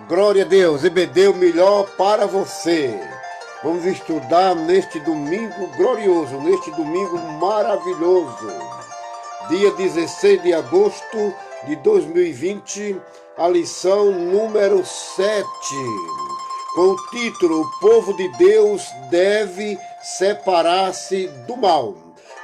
Glória a Deus, EBD, o melhor para você. Vamos estudar neste domingo glorioso, neste domingo maravilhoso, dia 16 de agosto de 2020, a lição número 7, com o título: O povo de Deus deve separar-se do mal.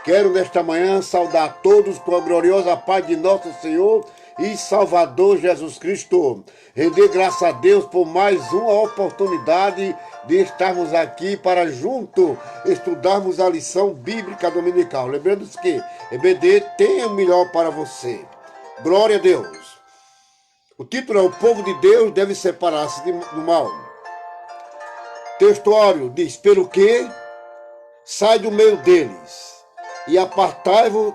Quero nesta manhã saudar a todos com a gloriosa paz de nosso Senhor e Salvador Jesus Cristo. Render graças a Deus por mais uma oportunidade de estarmos aqui para junto estudarmos a lição bíblica dominical. Lembrando-se que EBD tem o melhor para você. Glória a Deus. O título é: O povo de Deus deve separar-se do mal. Textuário diz: pelo que sai do meio deles e apartai-vos,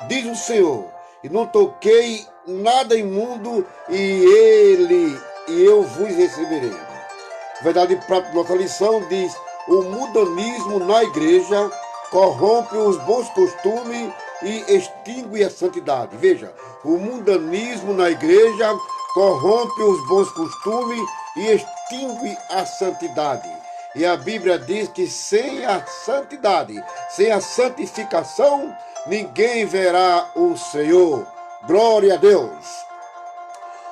diz o Senhor, e não toquei nada imundo, e eu vos receberei. Verdade prática de nossa lição diz: o mundanismo na igreja corrompe os bons costumes e extingue a santidade. Veja, o mundanismo na igreja corrompe os bons costumes e extingue a santidade. E a Bíblia diz que sem a santidade, sem a santificação, ninguém verá o Senhor. Glória a Deus.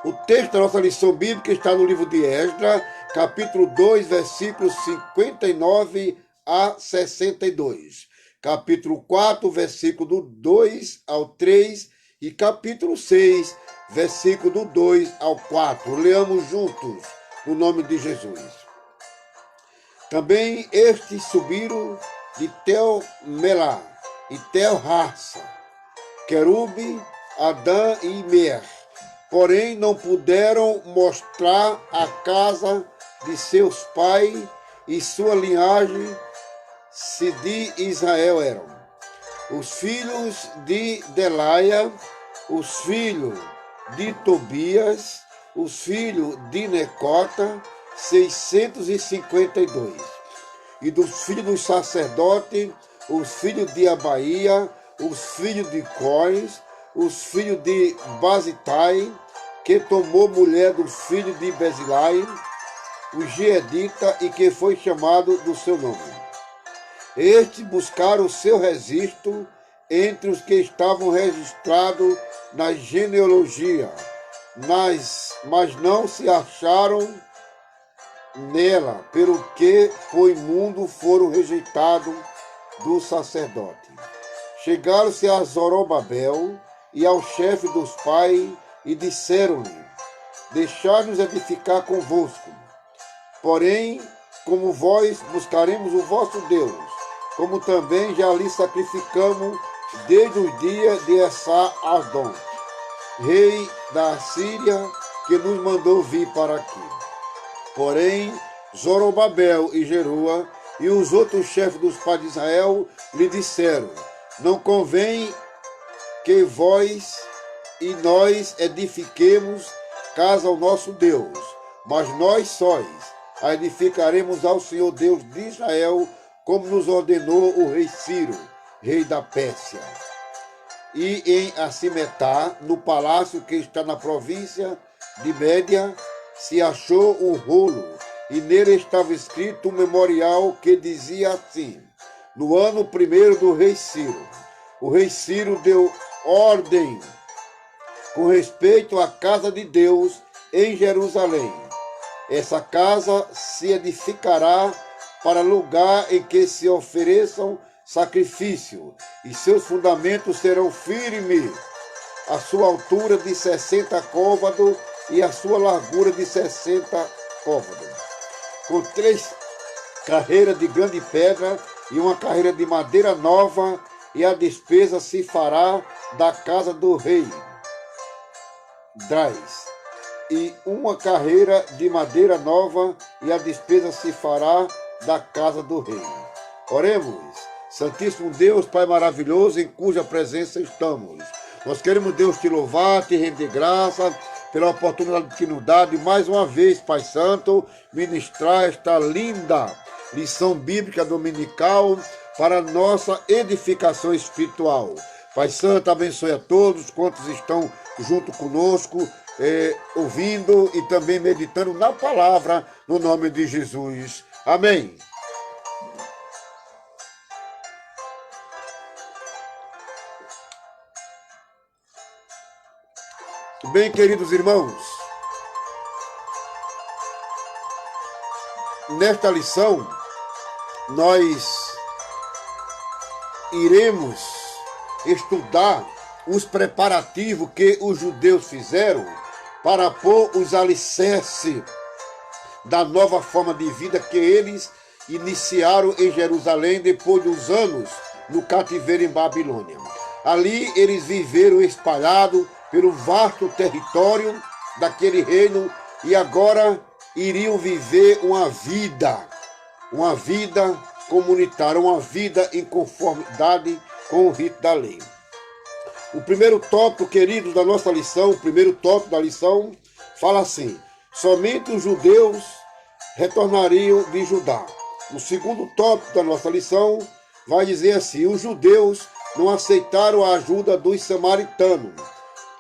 O texto da nossa lição bíblica está no livro de Esdras, capítulo 2, versículos 59 a 62. Capítulo 4, versículo do 2 ao 3 e capítulo 6, versículo do 2 ao 4. Leamos juntos, no nome de Jesus. Também estes subiram de Tel-Melá e Tel-Harsa, Querube, Adã e Mer, porém não puderam mostrar a casa de seus pais, e sua linhagem, se de Israel eram os filhos de Delaia, os filhos de Tobias, os filhos de Necota, 652, e dos filhos dos sacerdotes, os filhos de Abaía, os filhos de Cós, os filhos de Bazitai, que tomou mulher do filho de Bezilai, o Giedita, e que foi chamado do seu nome. Estes buscaram o seu registro entre os que estavam registrados na genealogia, mas não se acharam nela, pelo que por imundo foram rejeitados do sacerdote. Chegaram-se a Zorobabel e ao chefe dos pais e disseram-lhe: deixai-nos edificar convosco. Porém, como vós buscaremos o vosso Deus, como também já lhe sacrificamos desde os dias de Esar-Adon, rei da Síria, que nos mandou vir para aqui. Porém, Zorobabel e Jerua e os outros chefes dos pais de Israel lhe disseram: não convém que vós e nós edifiquemos casa ao nosso Deus, mas nós sóis a edificaremos ao Senhor Deus de Israel, como nos ordenou o rei Ciro, rei da Pérsia. E em Assimetá, no palácio que está na província de Média, se achou um rolo, e nele estava escrito um memorial que dizia assim: no ano primeiro do rei Ciro, o rei Ciro deu ordem com respeito à casa de Deus em Jerusalém. Essa casa se edificará para lugar em que se ofereçam sacrifício, e seus fundamentos serão firmes, a sua altura de 60 côvados e a sua largura de 60 côvados, com 3 carreiras de grande pedra e uma carreira de madeira nova, e a despesa se fará da casa do rei. Drais. E uma carreira de madeira nova, e a despesa se fará da casa do rei. Oremos. Santíssimo Deus, Pai maravilhoso, em cuja presença estamos. Nós queremos, Deus, te louvar, te render graça pela oportunidade que nos dá de mais uma vez, Pai Santo, ministrar esta linda lição bíblica dominical para nossa edificação espiritual. Pai Santo, abençoe a todos quantos estão junto conosco, ouvindo e também meditando na palavra, no nome de Jesus. Amém. Bem, queridos irmãos, nesta lição nós iremos estudar os preparativos que os judeus fizeram para pôr os alicerces da nova forma de vida que eles iniciaram em Jerusalém depois dos anos no cativeiro em Babilônia. Ali eles viveram espalhados pelo vasto território daquele reino e agora iriam viver uma vida comunitária, uma vida em conformidade com o rito da lei. O primeiro tópico, queridos, da nossa lição, o primeiro tópico da lição, fala assim: somente os judeus retornariam de Judá. O segundo tópico da nossa lição vai dizer assim: os judeus não aceitaram a ajuda dos samaritanos.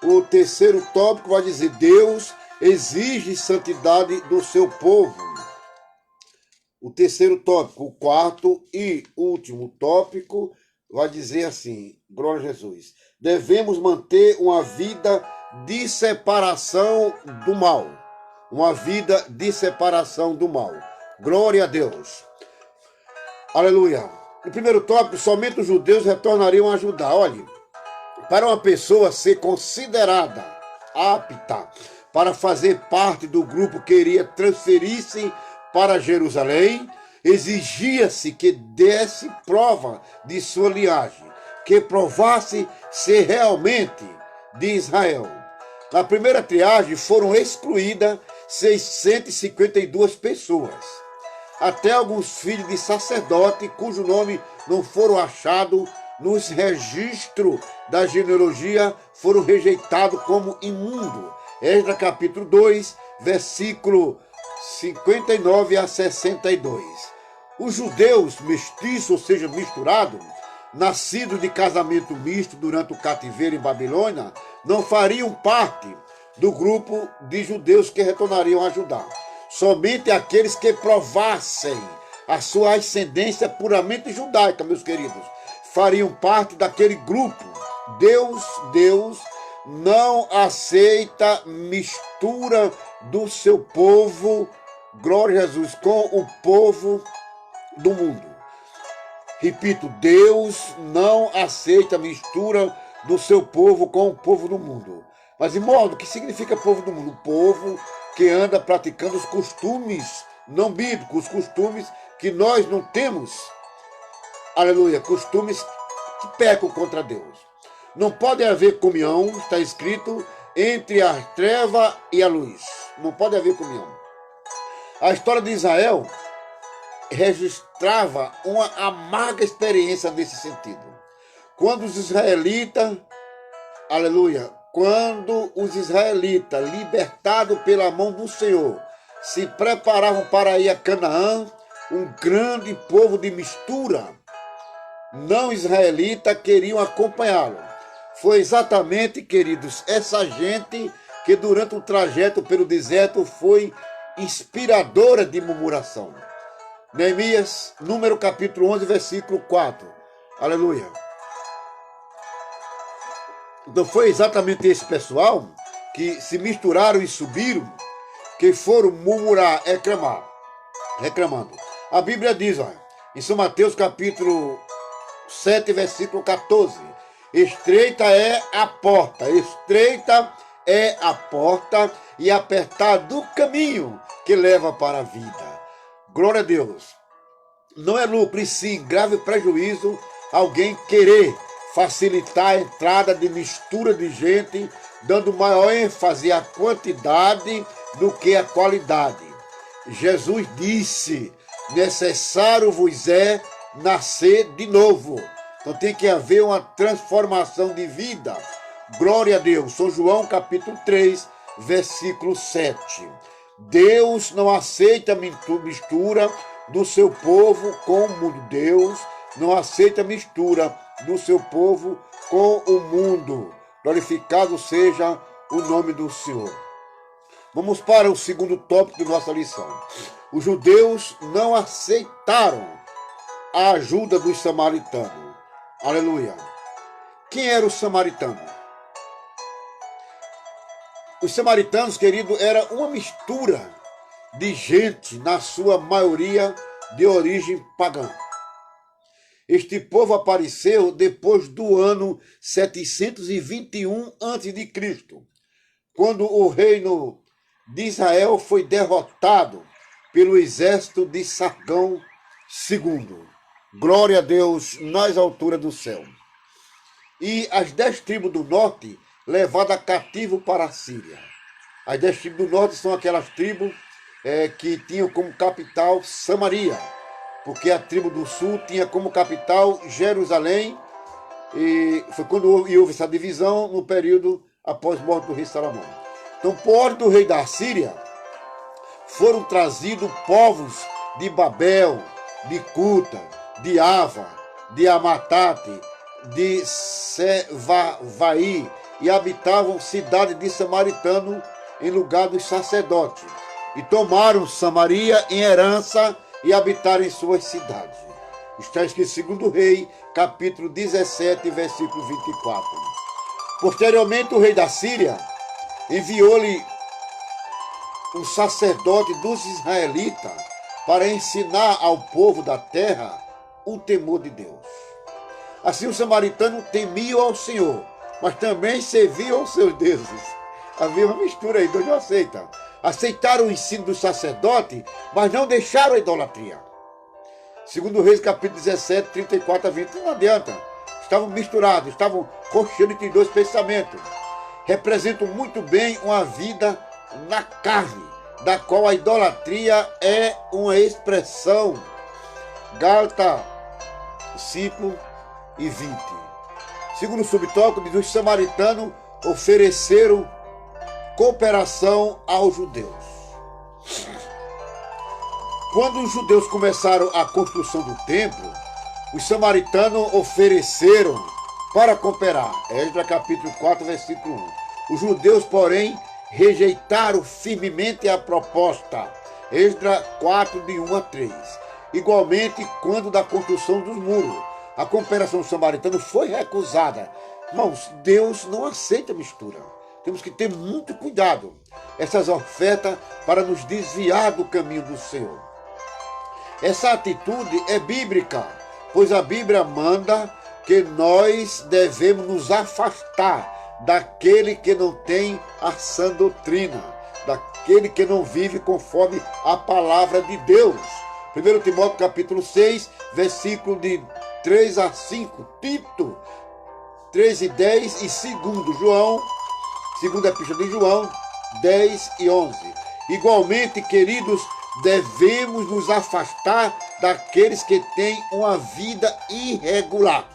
O terceiro tópico vai dizer: Deus exige santidade do seu povo. O terceiro tópico, o quarto e último tópico, vai dizer assim: glória a Jesus, devemos manter uma vida de separação do mal. Uma vida de separação do mal. Glória a Deus. Aleluia. O primeiro tópico, somente os judeus retornariam a Judá. Olhe, para uma pessoa ser considerada apta para fazer parte do grupo que iria transferir-se para Jerusalém, exigia-se que desse prova de sua linhagem, que provasse ser realmente de Israel. Na primeira triagem foram excluídas 652 pessoas. Até alguns filhos de sacerdote cujo nome não foram achados nos registros da genealogia foram rejeitados como imundo. Esdras capítulo 2, versículo 59 a 62. Os judeus mestiços, ou seja, misturados, nascidos de casamento misto durante o cativeiro em Babilônia, não fariam parte do grupo de judeus que retornariam a Judá. Somente aqueles que provassem a sua ascendência puramente judaica, meus queridos, fariam parte daquele grupo. Deus não aceita mistura do seu povo, glória a Jesus, com o povo do mundo. Repito, Deus não aceita mistura do seu povo com o povo do mundo. Mas, de modo, o que significa povo do mundo? O povo que anda praticando os costumes não bíblicos, os costumes que nós não temos. Aleluia, costumes que pecam contra Deus. Não pode haver comunhão, está escrito, entre a treva e a luz. Não pode haver comunhão. A história de Israel registrava uma amarga experiência nesse sentido. Quando os israelitas, libertados pela mão do Senhor, se preparavam para ir a Canaã, um grande povo de mistura, não israelita, queriam acompanhá-lo. Foi exatamente, queridos, essa gente que durante o trajeto pelo deserto foi inspiradora de murmuração. Neemias, número capítulo 11, versículo 4. Aleluia. Então foi exatamente esse pessoal que se misturaram e subiram, que foram murmurar, reclamando. A Bíblia diz, olha, em São Mateus capítulo 7, versículo 14, estreita é a porta e apertado o caminho que leva para a vida. Glória a Deus. não é lucro, e sim grave prejuízo alguém querer facilitar a entrada de mistura de gente, dando maior ênfase à quantidade do que à qualidade. Jesus disse: necessário vos é nascer de novo. Então tem que haver uma transformação de vida. Glória a Deus. São João capítulo 3, versículo 7. Deus não aceita mistura do seu povo com o mundo. Deus não aceita mistura do seu povo com o mundo. Glorificado seja o nome do Senhor. Vamos para o segundo tópico de nossa lição. Os judeus não aceitaram a ajuda dos samaritanos. Aleluia. Quem era o samaritano? Os samaritanos, querido, era uma mistura de gente, na sua maioria de origem pagã. Este povo apareceu depois do ano 721 a.C., quando o reino de Israel foi derrotado pelo exército de Sargão II. Glória a Deus nas alturas do céu. E as 10 tribos do norte levadas cativo para a Síria. As 10 tribos do norte são aquelas tribos que tinham como capital Samaria, porque a tribo do sul tinha como capital Jerusalém, e foi quando houve essa divisão no período após a morte do rei Salomão. Então, por ordem do rei da Síria, foram trazidos povos de Babel, de Cuta, de Ava, de Amatate, de Sevavaí, e habitavam cidade de Samaritano em lugar dos sacerdotes. E tomaram Samaria em herança e habitaram em suas cidades. Está escrito em 2 Rei, capítulo 17, versículo 24. Posteriormente, o rei da Síria enviou-lhe um sacerdote dos israelitas para ensinar ao povo da terra o temor de Deus. Assim, os samaritanos temiam ao Senhor, mas também serviam aos seus deuses. Havia uma mistura aí, Deus não aceita. Aceitaram o ensino do sacerdote, mas não deixaram a idolatria. 2 Reis, capítulo 17, 34 a 20. Não adianta. Estavam misturados, estavam rocheando entre dois pensamentos. Representam muito bem uma vida na carne, da qual a idolatria é uma expressão. Gálatas 5 e 20. Segundo o subtópico, diz: os samaritanos ofereceram cooperação aos judeus. Quando os judeus começaram a construção do templo, os samaritanos ofereceram para cooperar. Esdras capítulo 4, versículo 1. Os judeus, porém, rejeitaram firmemente a proposta. Esdras 4, de 1 a 3. Igualmente, quando da construção dos muros, a cooperação samaritana foi recusada. Irmãos, Deus não aceita mistura. Temos que ter muito cuidado. Essas ofertas para nos desviar do caminho do Senhor. Essa atitude é bíblica, pois a Bíblia manda que nós devemos nos afastar daquele que não tem a sã doutrina, daquele que não vive conforme a palavra de Deus. 1 Timóteo capítulo 6, versículo de 3 a 5, Tito 3 e 10 e 2 João, segunda epístola de João 10 e 11. Igualmente, queridos, devemos nos afastar daqueles que têm uma vida irregular.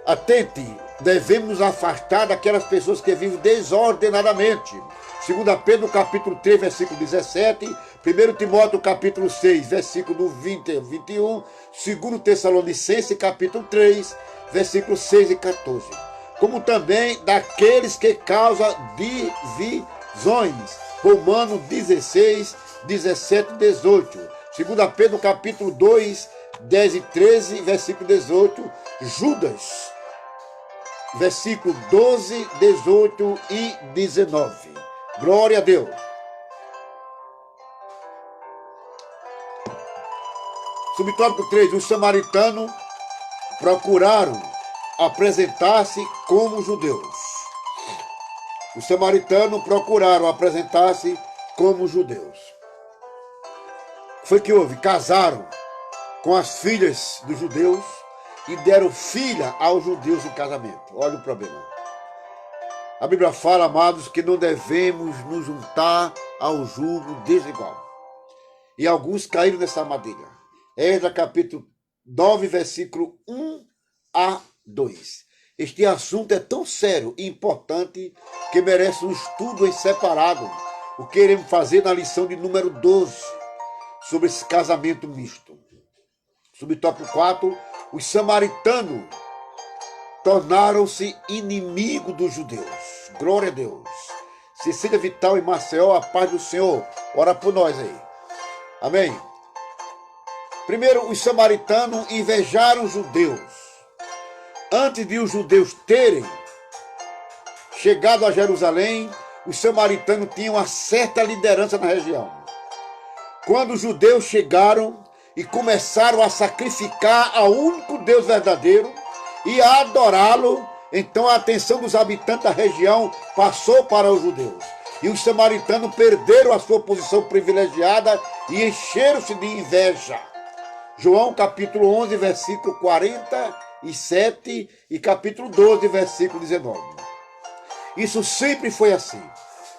Atente, devemos nos afastar daquelas pessoas que vivem desordenadamente. 2 Pedro capítulo 3, versículo 17, 1 Timóteo capítulo 6, versículo 20 a 21, 2 Tessalonicenses capítulo 3, versículos 6 e 14. Como também daqueles que causam divisões. Romanos 16, 17 e 18. 2 Pedro capítulo 2, 10 e 13, versículo 18. Judas, versículo 12, 18 e 19. Glória a Deus. Subtópico 3. Os samaritanos procuraram apresentar-se como judeus. Os samaritanos procuraram apresentar-se como judeus. Foi que houve? Casaram com as filhas dos judeus e deram filha aos judeus em casamento. Olha o problema. A Bíblia fala, amados, que não devemos nos juntar ao jugo desigual. E alguns caíram nessa armadilha. Esdras capítulo 9, versículo 1 a 2. Este assunto é tão sério e importante que merece um estudo em separado. O que iremos fazer na lição de número 12 sobre esse casamento misto. Subtópico 4, os samaritanos tornaram-se inimigos dos judeus. Glória a Deus. Cecília Vital e Marcel, a paz do Senhor. Ora por nós aí. Amém. Primeiro, os samaritanos invejaram os judeus. Antes de os judeus terem chegado a Jerusalém, os samaritanos tinham uma certa liderança na região. Quando os judeus chegaram e começaram a sacrificar ao único Deus verdadeiro e a adorá-lo, então a atenção dos habitantes da região passou para os judeus. E os samaritanos perderam a sua posição privilegiada e encheram-se de inveja. João capítulo 11, versículo 47 e capítulo 12, versículo 19. Isso sempre foi assim.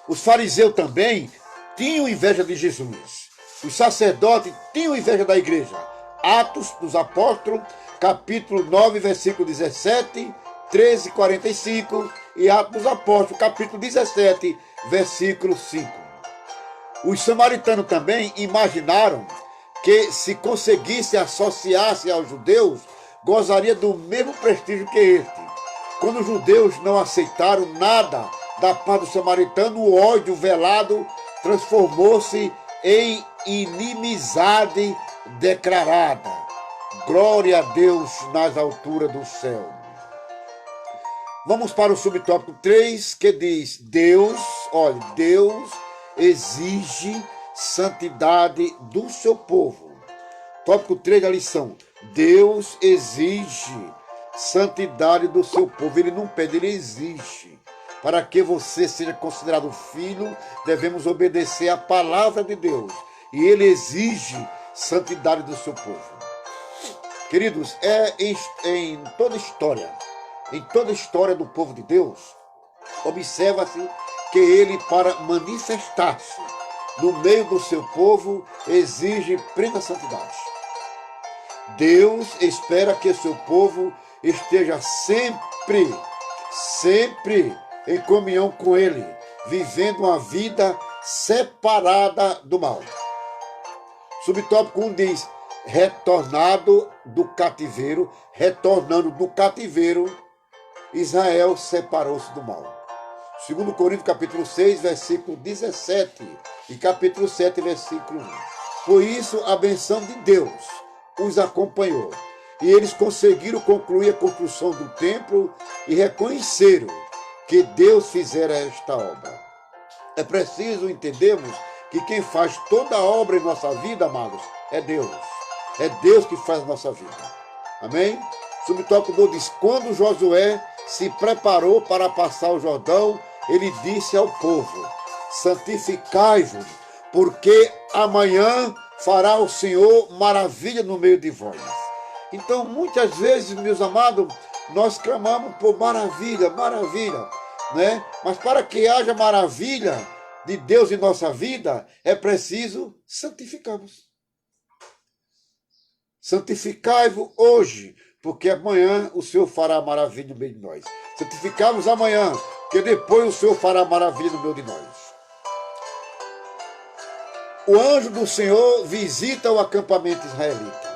Os fariseus também tinham inveja de Jesus. Os sacerdotes tinham inveja da igreja. Atos dos Apóstolos, capítulo 9, versículo 17, 13, 45 e Atos dos Apóstolos, capítulo 17, versículo 5. Os samaritanos também imaginaram que se conseguisse associar-se aos judeus, gozaria do mesmo prestígio que este. Quando os judeus não aceitaram nada da parte do samaritano, o ódio velado transformou-se em inimizade declarada. Glória a Deus nas alturas do céu. Vamos para o subtópico 3, que diz, Deus exige santidade do seu povo. Tópico 3 da lição, Deus exige santidade do seu povo. Ele não pede, ele exige. Para que você seja considerado filho, devemos obedecer à palavra de Deus. E ele exige santidade do seu povo. Queridos, em toda a história do povo de Deus, observa-se que ele, para manifestar-se no meio do seu povo, exige plena santidade. Deus espera que o seu povo esteja sempre em comunhão com ele, vivendo uma vida separada do mal. Subtópico 1 diz, retornando do cativeiro, Israel separou-se do mal. 2 Coríntios capítulo 6, versículo 17 e capítulo 7, versículo 1. Por isso a benção de Deus os acompanhou e eles conseguiram concluir a construção do templo e reconheceram que Deus fizera esta obra. É preciso entendermos que quem faz toda a obra em nossa vida, amados, é Deus. É Deus que faz a nossa vida. Amém? Subtópico 2 diz, quando Josué se preparou para passar o Jordão, ele disse ao povo, santificai-vos, porque amanhã fará o Senhor maravilha no meio de vós. Então, muitas vezes, meus amados, nós clamamos por maravilha, né? Mas para que haja maravilha de Deus em nossa vida, é preciso santificarmos. Santificai-vos hoje, porque amanhã o Senhor fará maravilha no meio de nós. Santificai-vos amanhã, porque depois o Senhor fará maravilha no meio de nós. O anjo do Senhor visita o acampamento israelita.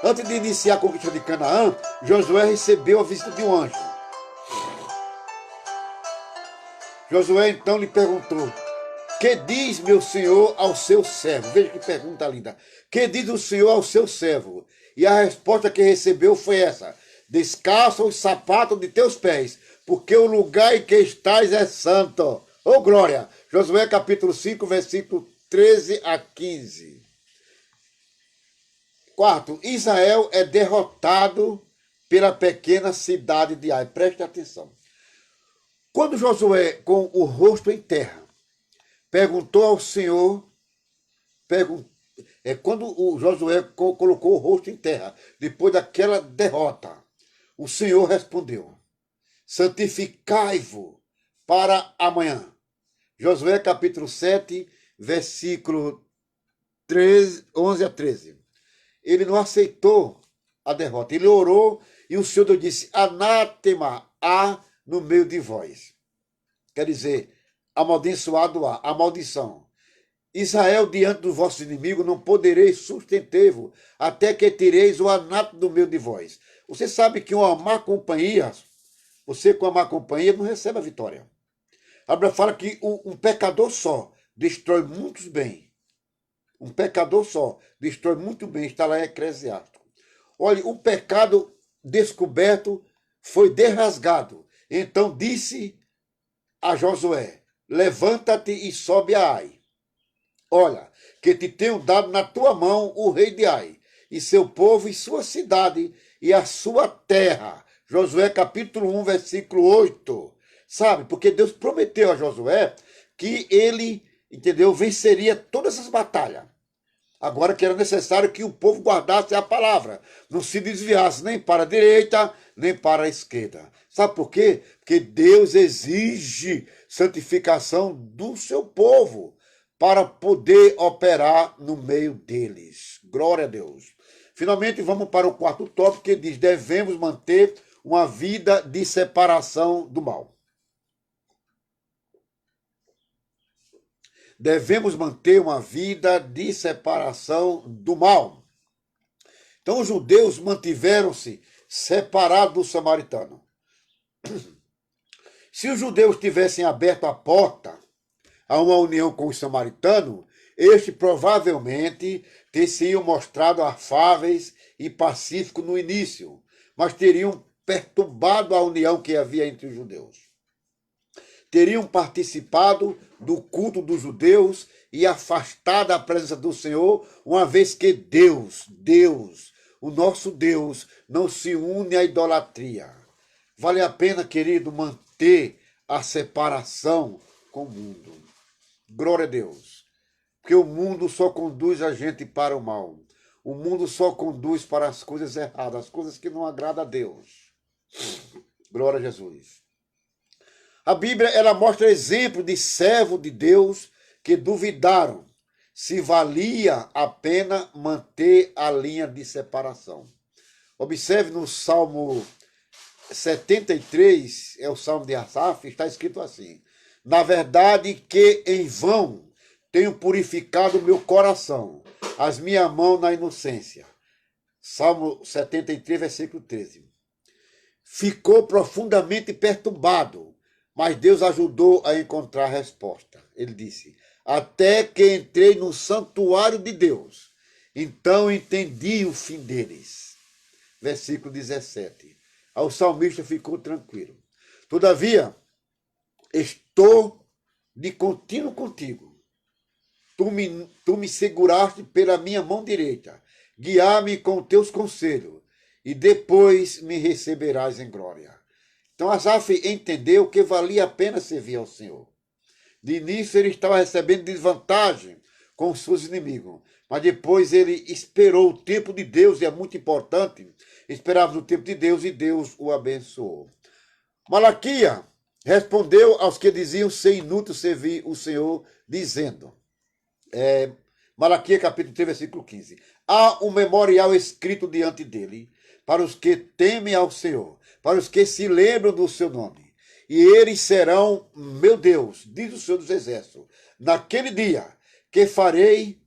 Antes de iniciar a conquista de Canaã, Josué recebeu a visita de um anjo. Josué então lhe perguntou, que diz meu senhor ao seu servo? Veja que pergunta linda. Que diz o Senhor ao seu servo? E a resposta que recebeu foi essa, descalça os sapatos de teus pés, porque o lugar em que estás é santo. Oh glória! Josué capítulo 5, versículo 13 a 15. Quarto, Israel é derrotado pela pequena cidade de Ai. Preste atenção. Quando Josué, com o rosto em terra, perguntou ao Senhor, quando o Josué colocou o rosto em terra, depois daquela derrota, o Senhor respondeu: santificai-vos para amanhã. Josué capítulo 7, versículo 11 a 13. Ele não aceitou a derrota, ele orou e o Senhor Deus disse: anátema há no meio de vós. Quer dizer, amaldiçoado há, a maldição. Israel, diante dos vossos inimigos, não podereis sustentar-vos, até que tireis o anátema do meio de vós. Você sabe que uma má companhia, você com a má companhia não recebe a vitória. A Bíblia fala que um pecador só destrói muitos bens. Um pecador só destrói muito bem, está lá em Eclesiástico. Olha, o pecado descoberto foi derrasgado. Então disse a Josué: levanta-te e sobe a Ai. Olha, que te tenho dado na tua mão o rei de Ai, e seu povo, e sua cidade, e a sua terra. Josué capítulo 1, versículo 8. Sabe, porque Deus prometeu a Josué que ele, entendeu, venceria todas essas batalhas. Agora que era necessário que o povo guardasse a palavra, não se desviasse nem para a direita, nem para a esquerda. Sabe por quê? Porque Deus exige santificação do seu povo para poder operar no meio deles. Glória a Deus. Finalmente, vamos para o quarto tópico, que diz: devemos manter uma vida de separação do mal. Devemos manter uma vida de separação do mal. Então, os judeus mantiveram-se separados do samaritano. Se os judeus tivessem aberto a porta a uma união com os samaritanos, estes provavelmente teriam mostrado afáveis e pacíficos no início, mas teriam perturbado a união que havia entre os judeus. Teriam participado do culto dos judeus e afastado a presença do Senhor, uma vez que Deus, o nosso Deus, não se une à idolatria. Vale a pena, querido, manter a separação com o mundo. Glória a Deus. Porque o mundo só conduz a gente para o mal. O mundo só conduz para as coisas erradas, as coisas que não agradam a Deus. Glória a Jesus. A Bíblia, ela mostra exemplo de servo de Deus que duvidaram se valia a pena manter a linha de separação. Observe no Salmo 73, é o Salmo de Asaf, está escrito assim: na verdade que em vão tenho purificado o meu coração, as minhas mãos na inocência. Salmo 73, versículo 13. Ficou profundamente perturbado, mas Deus ajudou a encontrar a resposta. Ele disse: até que entrei no santuário de Deus, então entendi o fim deles. Versículo 17. O salmista ficou tranquilo. Todavia, estou de contínuo contigo. Tu me seguraste pela minha mão direita. Guiar-me com teus conselhos, e depois me receberás em glória. Então Asaf entendeu que valia a pena servir ao Senhor. De início ele estava recebendo desvantagem com os seus inimigos, mas depois ele esperou o tempo de Deus, e é muito importante, esperava o tempo de Deus e Deus o abençoou. Malaquias respondeu aos que diziam ser inútil servir o Senhor, dizendo, Malaquias capítulo 3, versículo 15, há um memorial escrito diante dele, para os que temem ao Senhor, para os que se lembram do seu nome. E eles serão meu Deus, diz o Senhor dos Exércitos. Naquele dia que farei,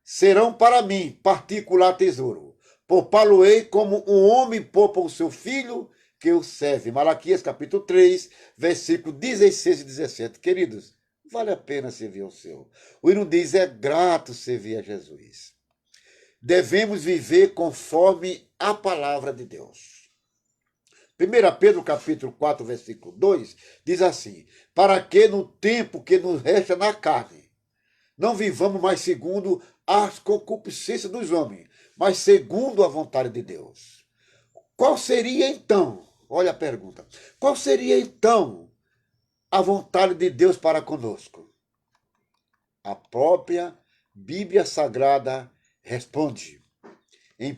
serão para mim particular tesouro. Poupá-lo-ei como um homem poupa o seu filho que o serve. Malaquias capítulo 3, versículo 16 e 17. Queridos, vale a pena servir ao Senhor. O hino diz: é grato servir a Jesus. Devemos viver conforme a palavra de Deus. 1 Pedro capítulo 4, versículo 2, diz assim: para que no tempo que nos resta na carne, não vivamos mais segundo as concupiscências dos homens, mas segundo a vontade de Deus. Qual seria então, olha a pergunta, qual seria então a vontade de Deus para conosco? A própria Bíblia Sagrada Responde em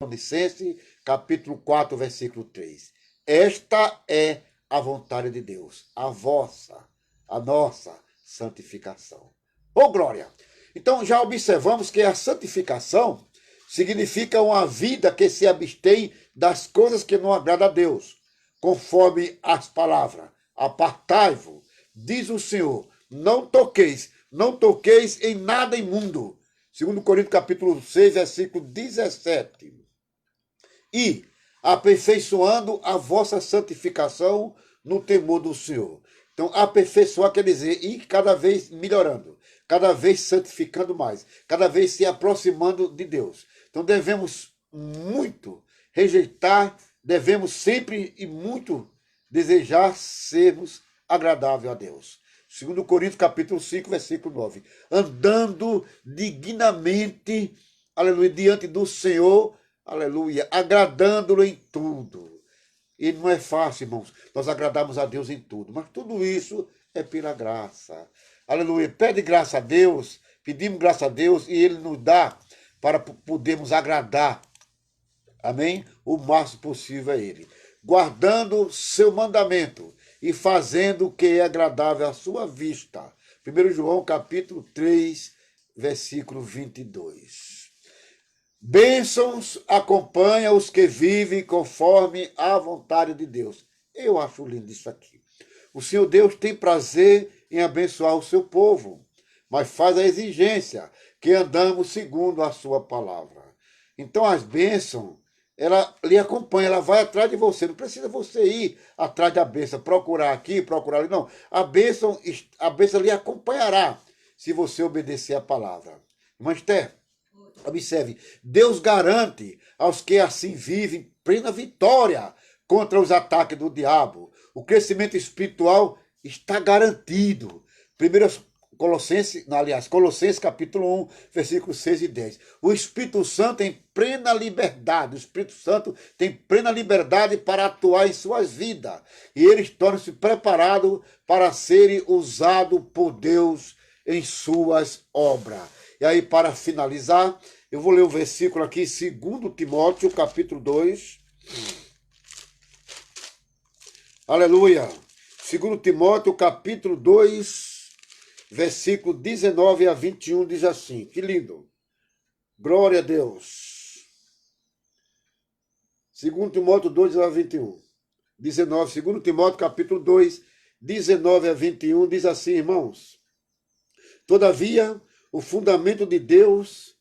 Tessalonicenses, capítulo 4, versículo 3. Esta é a vontade de Deus, a vossa, a nossa santificação. Ô glória! Então já observamos que a santificação significa uma vida que se abstém das coisas que não agradam a Deus, conforme as palavras. Apartai-vos, diz o Senhor, não toqueis em nada imundo. 2 Coríntios capítulo 6, versículo 17. E aperfeiçoando a vossa santificação no temor do Senhor. Então, aperfeiçoar quer dizer ir cada vez melhorando, cada vez santificando mais, cada vez se aproximando de Deus. Então, devemos muito rejeitar, devemos sempre e muito desejar sermos agradável a Deus. 2 Coríntios capítulo 5, versículo 9. Andando dignamente, aleluia, diante do Senhor, aleluia, agradando-lo em tudo. E não é fácil, irmãos, nós agradamos a Deus em tudo, mas tudo isso é pela graça. Aleluia, pede graça a Deus, pedimos graça a Deus e Ele nos dá para podermos agradar, amém? O máximo possível a Ele. Guardando seu mandamento e fazendo o que é agradável à sua vista. 1 João capítulo 3, versículo 22. Bênçãos acompanham os que vivem conforme a vontade de Deus. Eu acho lindo isso aqui. O Senhor Deus tem prazer em abençoar o seu povo, mas faz a exigência que andamos segundo a sua palavra. Então as bênçãos, ela lhe acompanha, ela vai atrás de você. Não precisa você ir atrás da bênção, procurar aqui, procurar ali. Não, a bênção lhe acompanhará se você obedecer a palavra. Irmã Esther, observe, Deus garante aos que assim vivem plena vitória contra os ataques do diabo. O crescimento espiritual está garantido. Colossenses capítulo 1, versículos 6 e 10. O Espírito Santo tem plena liberdade. O Espírito Santo tem plena liberdade para atuar em suas vidas. E eles tornam-se preparados para serem usados por Deus em suas obras. E aí, para finalizar, eu vou ler o versículo aqui, 2 Timóteo, capítulo 2. Aleluia. 2 Timóteo, capítulo 2, versículo 19 a 21, diz assim. Que lindo. Glória a Deus. 2 Timóteo 2, 19 a 21. 2 Timóteo, capítulo 2, 19 a 21, diz assim, irmãos. Todavia, o fundamento de Deus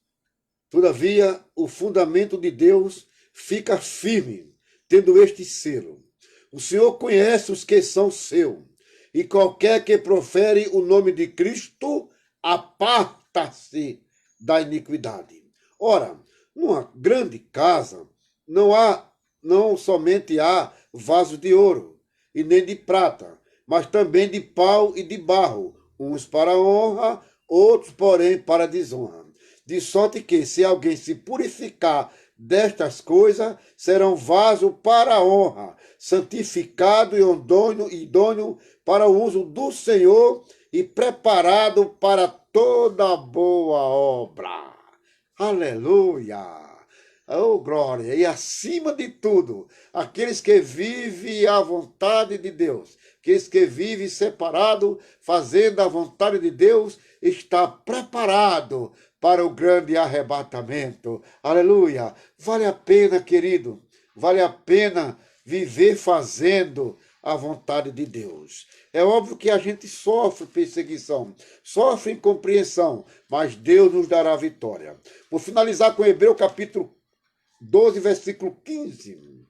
fica firme, tendo este selo. O Senhor conhece os que são seus, e qualquer que profere o nome de Cristo, aparta-se da iniquidade. Ora, numa grande casa, não somente há vasos de ouro, e nem de prata, mas também de pau e de barro, uns para honra, outros, porém, para desonra. De sorte que, se alguém se purificar destas coisas, serão vaso para a honra, santificado e idôneo para o uso do Senhor e preparado para toda boa obra. Aleluia! Oh, glória! E acima de tudo, aqueles que vivem a vontade de Deus, aqueles que vivem separado, fazendo a vontade de Deus, está preparado para o grande arrebatamento. Aleluia! Vale a pena, querido, vale a pena viver fazendo a vontade de Deus. É óbvio que a gente sofre perseguição, sofre incompreensão, mas Deus nos dará vitória. Vou finalizar com Hebreu capítulo 12, versículo 15,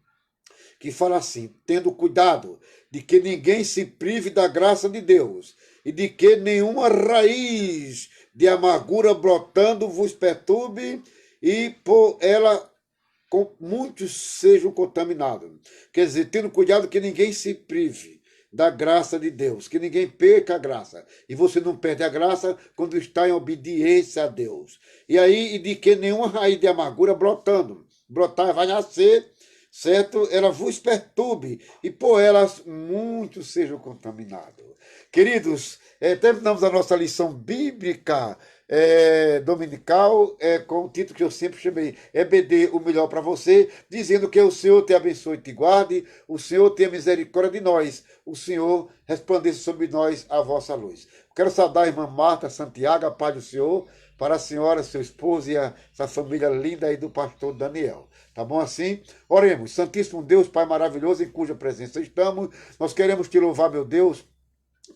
que fala assim, tendo cuidado de que ninguém se prive da graça de Deus e de que nenhuma raiz de amargura brotando vos perturbe e por ela muitos sejam contaminados. Quer dizer, tendo cuidado que ninguém se prive da graça de Deus, que ninguém perca a graça. E você não perde a graça quando está em obediência a Deus. E aí, e de que nenhuma raiz de amargura brotar vai nascer, certo? Ela vos perturbe e por elas muitos sejam contaminados. Queridos, terminamos a nossa lição bíblica dominical, com o título que eu sempre chamei, EBD, o melhor para você, dizendo que o Senhor te abençoe e te guarde, o Senhor tenha misericórdia de nós, o Senhor resplandeça sobre nós a vossa luz. Quero saudar a irmã Marta Santiago, a paz do Senhor, para a senhora, seu esposo e essa família linda aí do pastor Daniel. Tá bom assim? Oremos. Santíssimo Deus, Pai maravilhoso, em cuja presença estamos, nós queremos te louvar, meu Deus,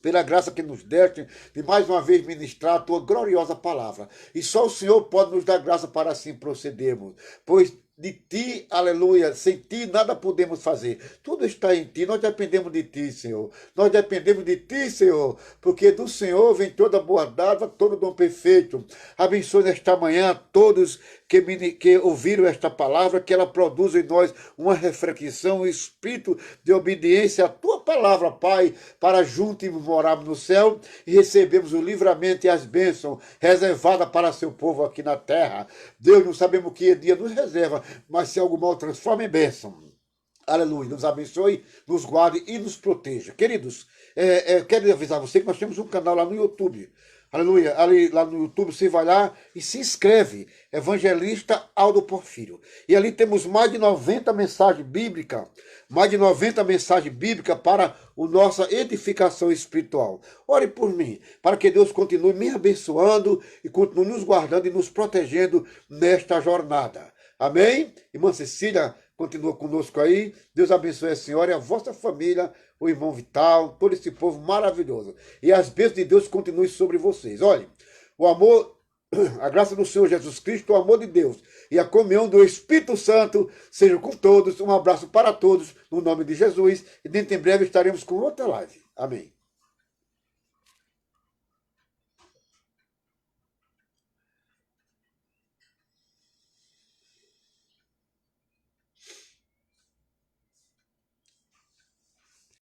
pela graça que nos deste de mais uma vez ministrar a tua gloriosa palavra. E só o Senhor pode nos dar graça para assim procedermos, pois de ti, aleluia, sem ti nada podemos fazer. Tudo está em ti, nós dependemos de ti, Senhor. Nós dependemos de ti, Senhor, porque do Senhor vem toda boa dádiva, todo dom perfeito. Abençoe nesta manhã a todos que ouviram esta palavra, que ela produza em nós uma reflexão, um espírito de obediência à tua palavra, Pai, para juntos morarmos no céu e recebemos o livramento e as bênçãos reservadas para seu povo aqui na terra. Deus, não sabemos o que dia nos reserva, mas se algo mal transforma em bênção. Aleluia, nos abençoe, nos guarde e nos proteja. Queridos, quero avisar você que nós temos um canal lá no YouTube. Aleluia, ali lá no YouTube você vai lá e se inscreve, Evangelista Aldo Porfírio. E ali temos mais de 90 mensagens bíblicas, para a nossa edificação espiritual. Ore por mim, para que Deus continue me abençoando e continue nos guardando e nos protegendo nesta jornada. Amém? Irmã Cecília, continua conosco aí. Deus abençoe a senhora e a vossa família, o irmão Vital, todo esse povo maravilhoso. E as bênçãos de Deus continuem sobre vocês. Olha, o amor, a graça do Senhor Jesus Cristo, o amor de Deus e a comunhão do Espírito Santo seja com todos. Um abraço para todos, no nome de Jesus. E dentro em breve estaremos com outra live. Amém.